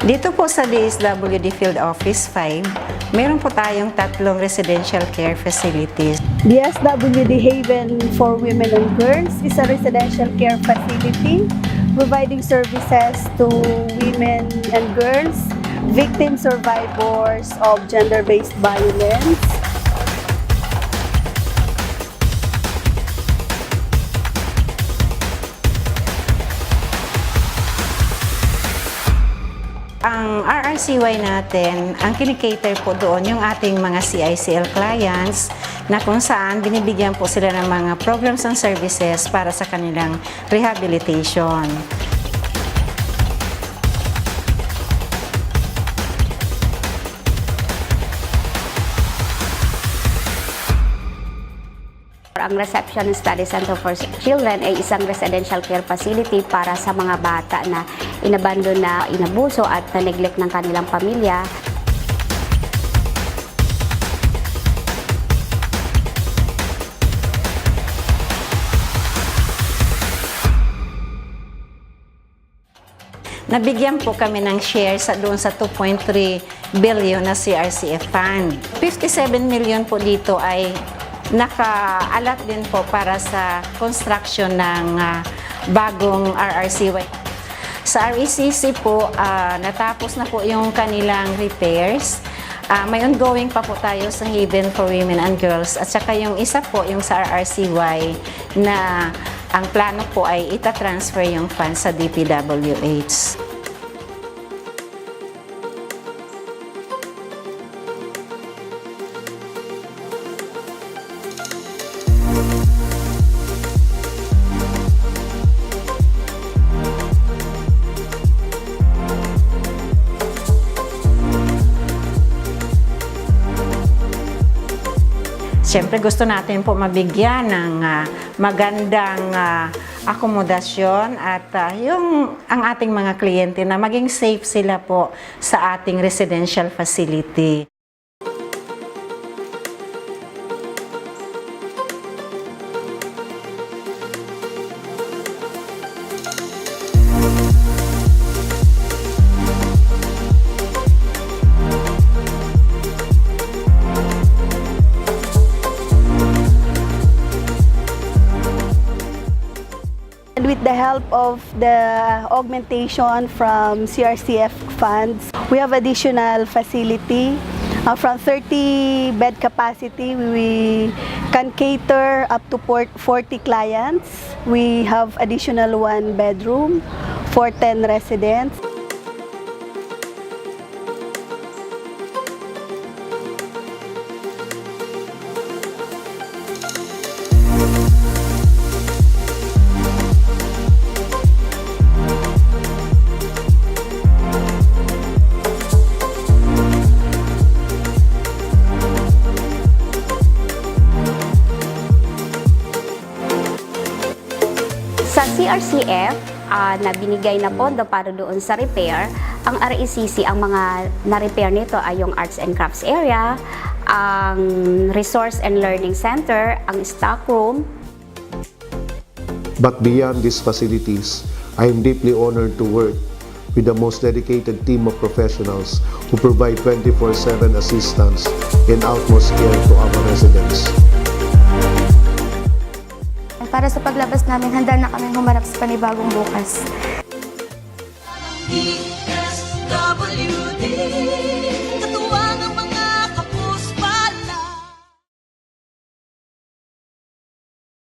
Dito po sa DSWD Field Office 5, meron po tayong 3 residential care facilities. DSWD Haven for Women and Girls is a residential care facility providing services to women and girls, victim survivors of gender-based violence. Ang RRCY natin, ang kinikater po doon yung ating mga CICL clients na kung saan binibigyan po sila ng mga programs and services para sa kanilang rehabilitation. Ang Reception Study Center for Children ay isang residential care facility para sa mga bata na inabandon na inabuso at na-neglect ng kanilang pamilya. Nabigyan po kami ng share doon sa 2.3 billion na CRCF fund. 57 million po dito ay naka-allot din po para sa construction ng bagong RRCY. Sa RECC po, natapos na po yung kanilang repairs. May ongoing pa po tayo sa Haven for Women and Girls at saka yung isa po, yung sa RRCY na ang plano po ay ita-transfer yung funds sa DPWH. Siyempre gusto natin po mabigyan ng magandang akomodasyon at ang ating mga kliyente na maging safe sila po sa ating residential facility. With the help of the augmentation from CRCF funds, we have additional facility. From 30 bed capacity, we can cater up to 40 clients. We have additional 1 bedroom for 10 residents. Sa CRCF, na binigay na pondo para doon sa repair, ang RECC, ang mga na-repair nito ay yung Arts and Crafts area, ang Resource and Learning Center, ang stock room. But beyond these facilities, I am deeply honored to work with the most dedicated team of professionals who provide 24/7 assistance and utmost care to our residents. Para sa paglabas namin, handa na kami humarap sa panibagong bukas. DSWD